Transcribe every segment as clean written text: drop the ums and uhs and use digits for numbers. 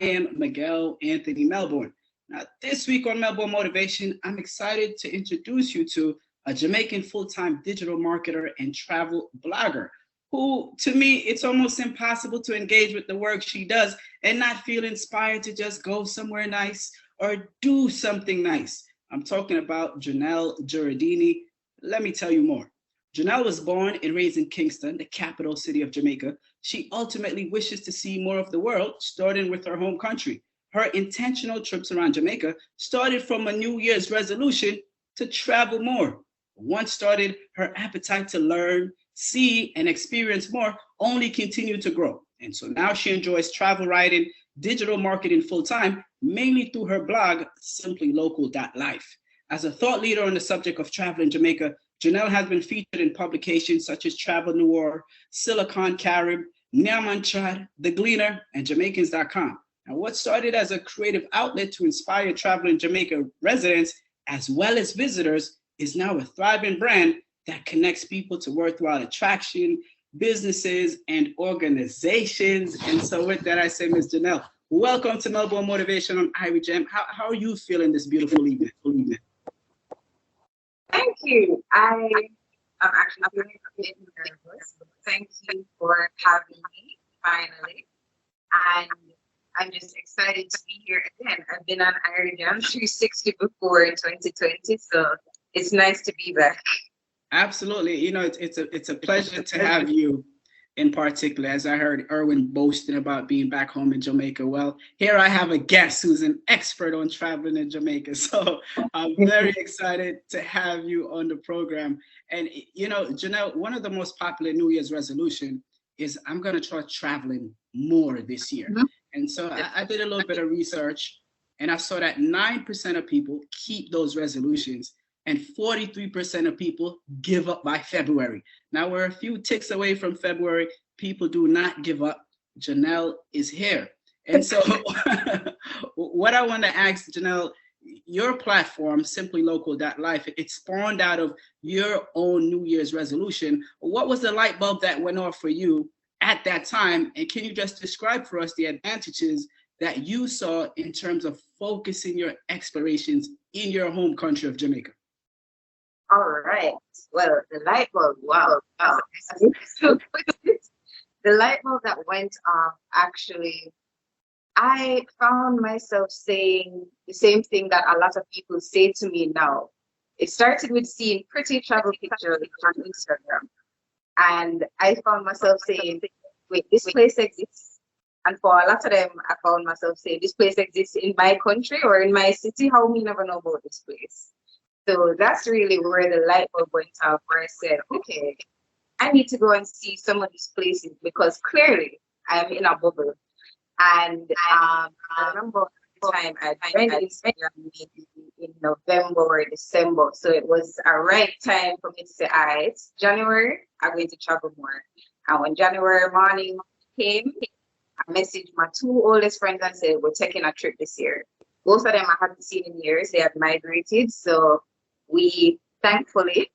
am Miguel Anthony Melbourne. Now, this week on Melbourne Motivation, I'm excited to introduce you to a Jamaican full-time digital marketer and travel blogger who, to me, it's almost impossible to engage with the work she does and not feel inspired to just go somewhere nice or do something nice. I'm talking about Jhunelle Giardini. Let me tell you more. Jhunelle was born and raised in Kingston, the capital city of Jamaica. She ultimately wishes to see more of the world, starting with her home country. Her intentional trips around Jamaica started from a New Year's resolution to travel more. Once started, her appetite to learn, see, and experience more only continued to grow. And so now she enjoys travel writing, digital marketing full-time, mainly through her blog, simplylocal.life. As a thought leader on the subject of travel in Jamaica, Jhunelle has been featured in publications such as Travel Noire, Silicon Caribe, Nyam Trod, The Gleaner, and Jamaicans.com. Now, what started as a creative outlet to inspire traveling Jamaica residents as well as visitors is now a thriving brand that connects people to worthwhile attraction, businesses, and organizations. And so with that, I say, Ms. Jhunelle, welcome to Melbourne Motivation on Irie. How are you feeling this beautiful evening? Thank you. I'm actually feeling a bit nervous. Thank you for having me finally. And I'm just excited to be here again. I've been on Irie 360 before in 2020, so it's nice to be back. Absolutely. You know, it's a pleasure to have you in particular, as I heard Erwin boasting about being back home in Jamaica. Well, here I have a guest who's an expert on traveling in Jamaica. So I'm very excited to have you on the program. And, you know, Jhunelle, one of the most popular New Year's resolution is I'm going to try traveling more this year. Mm-hmm. And so I did a little bit of research and I saw that 9% of people keep those resolutions and 43% of people give up by February. Now we're a few ticks away from February. People do not give up. Jhunelle is here. And so what I want to ask Jhunelle, your platform, simplylocal.life, it spawned out of your own New Year's resolution. What was the light bulb that went off for you at that time? And can you just describe for us the advantages that you saw in terms of focusing your explorations in your home country of Jamaica? All right. Well, the light bulb, wow. So the light bulb that went off, actually, I found myself saying the same thing that a lot of people say to me now. It started with seeing pretty travel pictures on Instagram. And I found myself saying, wait, this place exists. And for a lot of them, I found myself saying, this place exists in my country or in my city. How we never know about this place? So that's really where the light bulb went off, where I said, okay, I need to go and see some of these places because clearly I'm in a bubble. And I remember the time I went in November or December. So it was a right time for me to say, all right, it's January, I'm going to travel more. And when January morning came, I messaged my two oldest friends and said, we're taking a trip this year. Most of them I hadn't seen in years. They had migrated. So we, thankfully,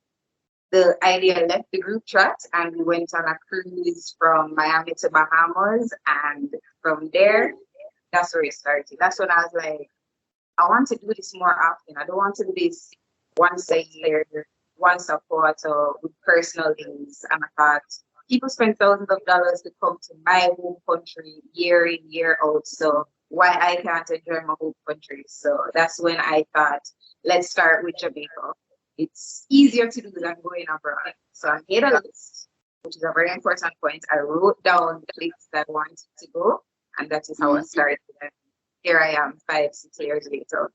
the idea left the group chat and we went on a cruise from Miami to Bahamas. And from there, that's where it started. That's when I was like, I want to do this more often. I don't want to do this once a year, once a quarter with personal things. And I thought, people spend thousands of dollars to come to my home country year in, year out. So why I can't enjoy my home country? So that's when I thought, let's start with Jamaica. It's easier to do than going abroad. So I made a list, which is a very important point. I wrote down the places that I wanted to go, and that is how I started. And here I am 5-6 years later.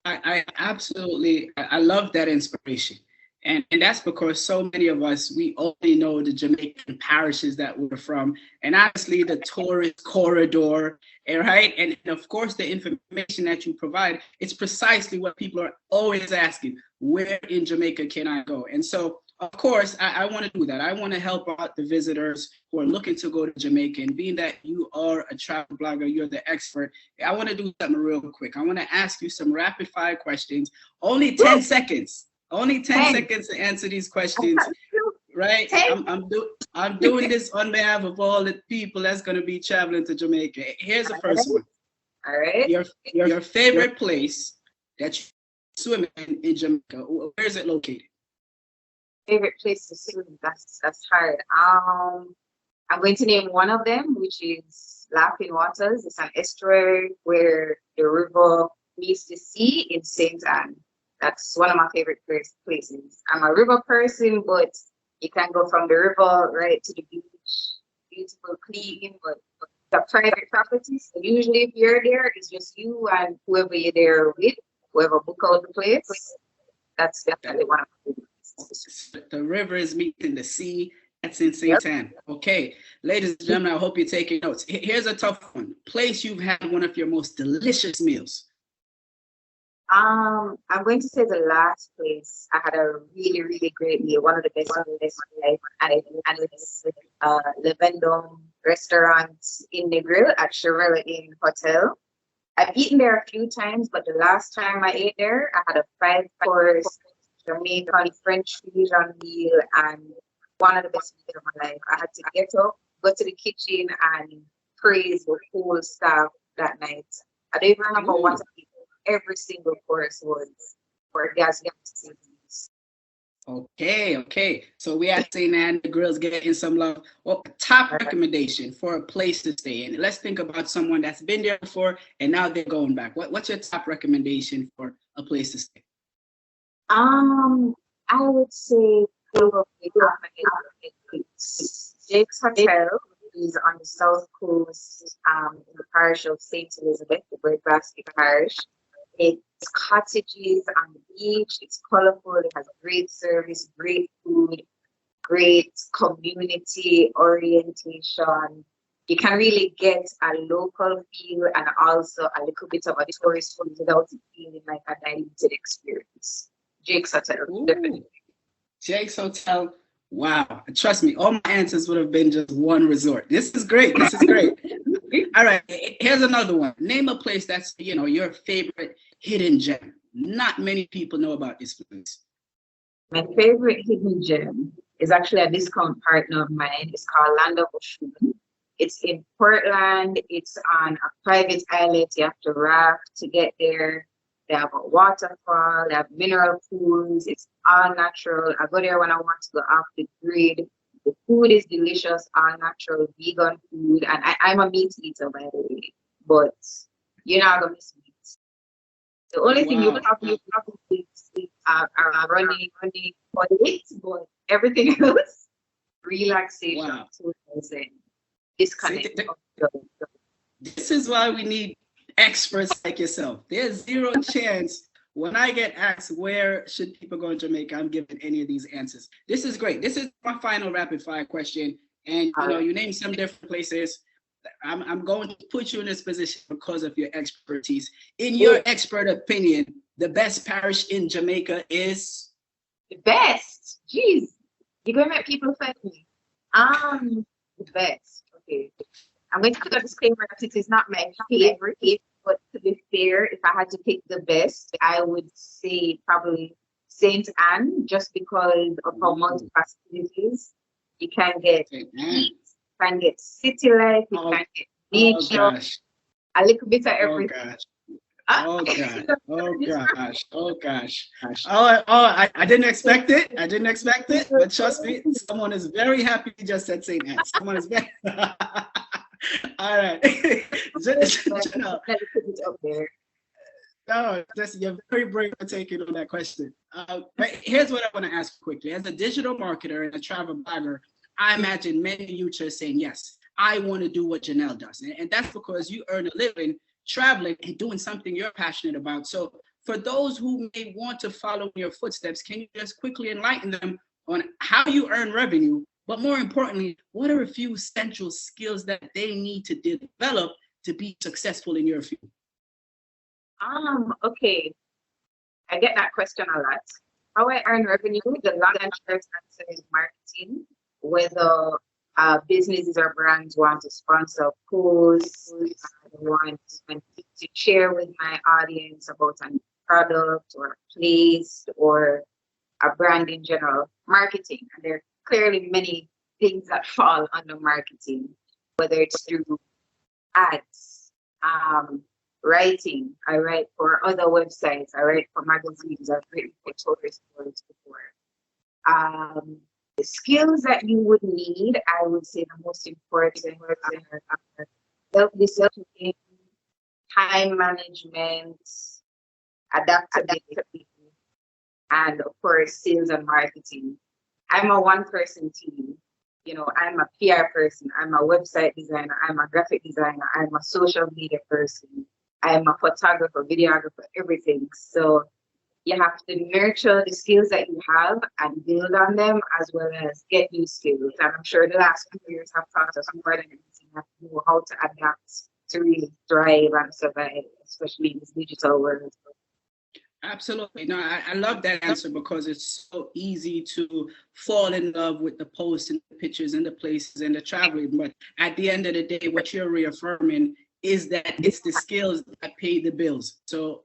I absolutely, I love that inspiration. And that's because so many of us, we only know the Jamaican parishes that we're from, and obviously the tourist corridor, right? And of course, the information that you provide, it's precisely what people are always asking, where in Jamaica can I go? And so, of course, I want to do that. I want to help out the visitors who are looking to go to Jamaica. And being that you are a travel blogger, you're the expert, I want to do something real quick. I want to ask you some rapid fire questions, only 10 seconds. Only 10 seconds to answer these questions, right? I'm doing this on behalf of all the people that's going to be traveling to Jamaica. Here's the first one. All right. Your favorite place that you swim in Jamaica, where is it located? Favorite place to swim? That's hard. I'm going to name one of them, which is Laughing Waters. It's an estuary where the river meets the sea in St. Anne. That's one of my favorite places. I'm a river person, but you can go from the river right to the beach. Beautiful, clean, but the private property. So usually if you're there, it's just you and whoever you're there with, whoever book out the place. That's definitely one of my favorites. The river is meeting the sea. That's in Yep. St. Anne. Okay, ladies and gentlemen, I hope you're taking notes. Here's a tough one. Place you've had one of your most delicious meals. I'm going to say the last place I had a really, really great meal, one of the best of my life, and it's Levendom restaurant in the grill at Chevrolet Inn Hotel. I've eaten there a few times, but the last time I ate there, I had a 5-course Jamaican French fusion meal and one of the best meals of my life. I had to get up, go to the kitchen, and praise the whole staff that night. I don't even remember what every single course was for gas. Okay. So we at St. Anne, the grill's getting some love. Well, top recommendation for a place to stay in. Let's think about someone that's been there before and now they're going back. What's your top recommendation for a place to stay? I would say probably Jake's Hotel is on the south coast, in the parish of St. Elizabeth, the Great Basket Parish. It's cottages on the beach. It's colorful. It has great service, great food, great community orientation. You can really get a local feel and also a little bit of a tourist feel without it feeling like a diluted experience. Jake's Hotel, definitely. Jake's Hotel. Wow. Trust me, all my answers would have been just one resort. This is great. All right. Here's another one. Name a place that's, your favorite hidden gem. Not many people know about this place. My favorite hidden gem is actually a discount partner of mine. It's called Land of Oshun. It's in Portland. It's on a private islet. You have to raft to get there. They have a waterfall. They have mineral pools. It's all natural. I go there when I want to go off the grid. The food is delicious, all natural, vegan food. And I'm a meat eater, by the way. But you're not going to miss meat. The only thing you probably sleep running for it, but everything else, relaxation, Wow. disconnect. This is why we need experts like yourself. There's zero chance when I get asked where should people go in Jamaica, I'm giving any of these answers. This is great. This is my final rapid fire question. And you name some different places. I'm going to put you in this position because of your expertise. In your expert opinion, the best parish in Jamaica is? The best. Jeez. You're going to make people offend me. The best. Okay. I'm going to put a disclaimer that it is not my favorite, but to be fair, if I had to pick the best, I would say probably St. Anne, just because of how multifaceted it is. You can get heat, you can get city life, you can get nature, a little bit of everything. Oh gosh. I didn't expect it. But trust me, someone is very happy you just said St. Anne. Someone is very all right. Jhunelle, no, you're very brave for taking on that question. But here's what I want to ask quickly. As a digital marketer and a travel blogger, I imagine many youths are saying, yes, I want to do what Jhunelle does. And that's because you earn a living traveling and doing something you're passionate about. So for those who may want to follow in your footsteps, can you just quickly enlighten them on how you earn revenue? But more importantly, what are a few essential skills that they need to develop to be successful in your field? Okay. I get that question a lot. How I earn revenue, the long and short answer is marketing. Whether businesses or brands want to sponsor posts, want to share with my audience about a product or a place or a brand in general, marketing. And there are clearly many things that fall under marketing, whether it's through ads, writing. I write for other websites. I write for magazines. I've written for tourist boards before. The skills that you would need, I would say the most important are self-discipline, time management, adaptability, and of course, sales and marketing. I'm a one-person team. I'm a PR person. I'm a website designer. I'm a graphic designer. I'm a social media person. I'm a photographer, videographer, everything. So you have to nurture the skills that you have and build on them, as well as get new skills. And I'm sure the last few years have taught us more than anything, have to know how to adapt to really thrive and survive, especially in this digital world. Absolutely. No, I love that answer because it's so easy to fall in love with the posts and the pictures and the places and the traveling. But at the end of the day, what you're reaffirming is that it's the skills that pay the bills. So,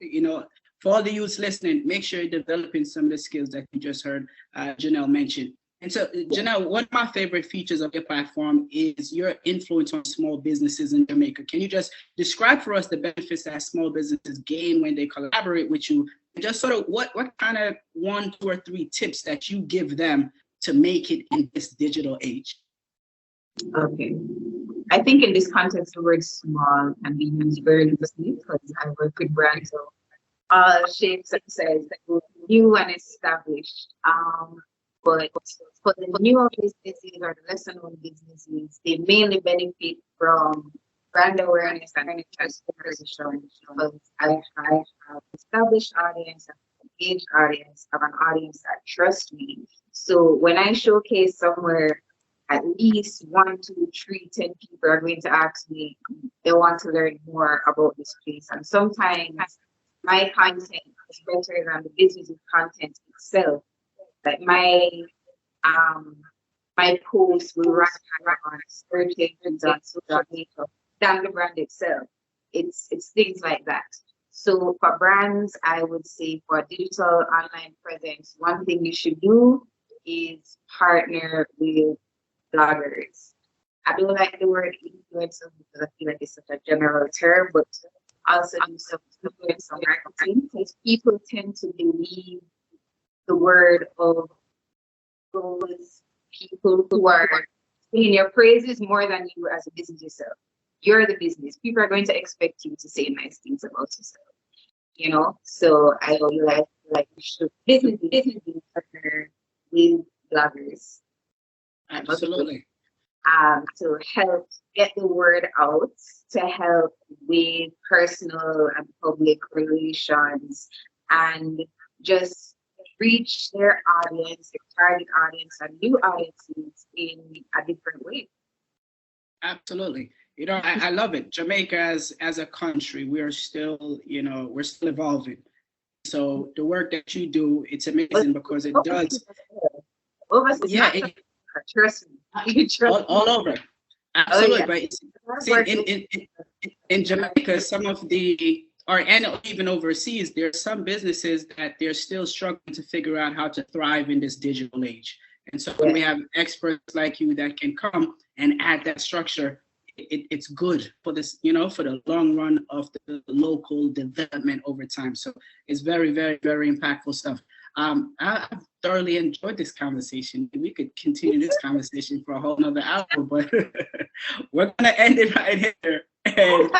for all the youths listening, make sure you're developing some of the skills that you just heard Jhunelle mention. And so, Jhunelle, one of my favorite features of your platform is your influence on small businesses in Jamaica. Can you just describe for us the benefits that small businesses gain when they collaborate with you? And just sort of what kind of 1, 2, or 3 tips that you give them to make it in this digital age? Okay. I think in this context, the word small can be used very loosely because I work with brands of all shapes and sizes, new and established. But for the newer businesses or the lesser known businesses, they mainly benefit from brand awareness and transportation because I have established audience, an engaged audience, have an audience that trusts me. So when I showcase somewhere, at least 1, 2, 3, 10 people are going to ask me, they want to learn more about this place. And sometimes my content is better than the business's content itself. Like my posts will rank on search engines on social media than the brand itself. It's things like that. So for brands, I would say for digital online presence, one thing you should do is partner with bloggers. I don't like the word influencer because I feel like it's such a general term, but also do some influencer marketing because people tend to believe the word of those people who are saying your praises more than you as a business yourself. You're the business. People are going to expect you to say nice things about yourself. So I feel like you should business partner with bloggers. Absolutely. To help get the word out, to help with personal and public relations, and just reach their audience, their target audience, and new audiences in a different way. Absolutely. I love it. Jamaica as a country, we're still evolving. So the work that you do, it's amazing because it does. Yeah, trust me. All over. Absolutely. But see, in Jamaica, some of the, and even overseas, there are some businesses that they're still struggling to figure out how to thrive in this digital age. And so when we have experts like you that can come and add that structure, it's good for this, for the long run of the local development over time. So it's very, very, very impactful stuff. I thoroughly enjoyed this conversation. We could continue this conversation for a whole nother hour, but we're going to end it right here. And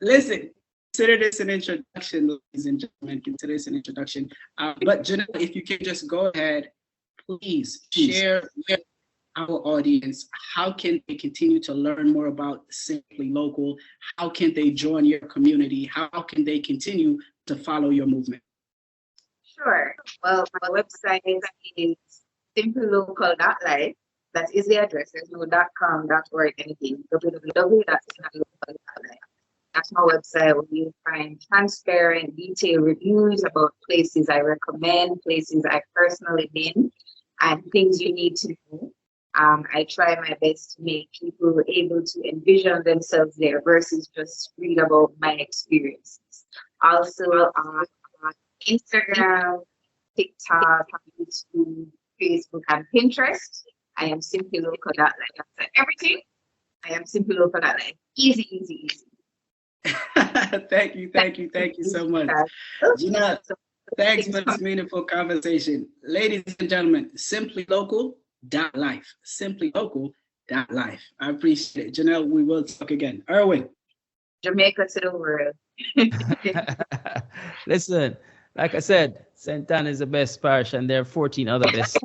listen, consider this an introduction, ladies and gentlemen. Consider this an introduction. But Jhunelle, if you can just go ahead, please share with our audience, how can they continue to learn more about Simply Local? How can they join your community? How can they continue to follow your movement? Sure. Well, my website is simplylocal.life. That is the address. There's no .com, .org, anything. www.simplylocal.life. That's my website where you find transparent, detailed reviews about places I recommend, places I personally been, and things you need to know. I try my best to make people able to envision themselves there versus just read about my experiences. Also, on Instagram, TikTok, YouTube, Facebook, and Pinterest, I am simplylocal.life. Everything, I am simplylocal.life. Easy, easy, easy. Thank you so much. Jhunelle, thanks for this meaningful conversation. Ladies and gentlemen, simplylocal.life. Simplylocal.life. I appreciate it. Jhunelle, we will talk again. Erwin. Jamaica to the world. Listen, like I said, St. Anne is the best parish, and there are 13 other best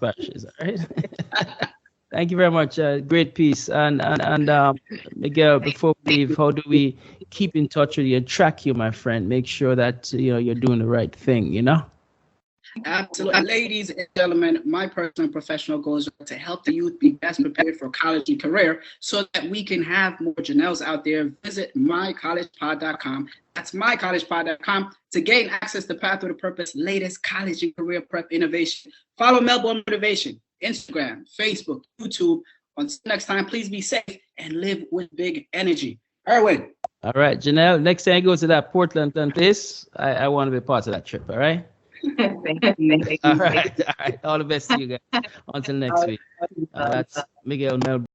parishes. All right. Thank you very much. Great piece. And Miguel, before we leave, how do we keep in touch with you and track you, my friend? Make sure that you're doing the right thing, Absolutely. Ladies and gentlemen, my personal and professional goals are to help the youth be best prepared for college and career so that we can have more Jhunelles out there. Visit mycollegepod.com. That's mycollegepod.com to gain access to Path with a Purpose, latest college and career prep innovation. Follow Melbourne Motivation, Instagram, Facebook, YouTube. Until next time, please be safe and live with big energy. Erwin. All right, Jhunelle, next time I go to that Portland place, I want to be part of that trip, all right? Thank you. All right. All the best to you guys. Until next week. That's Miguel Melbourne.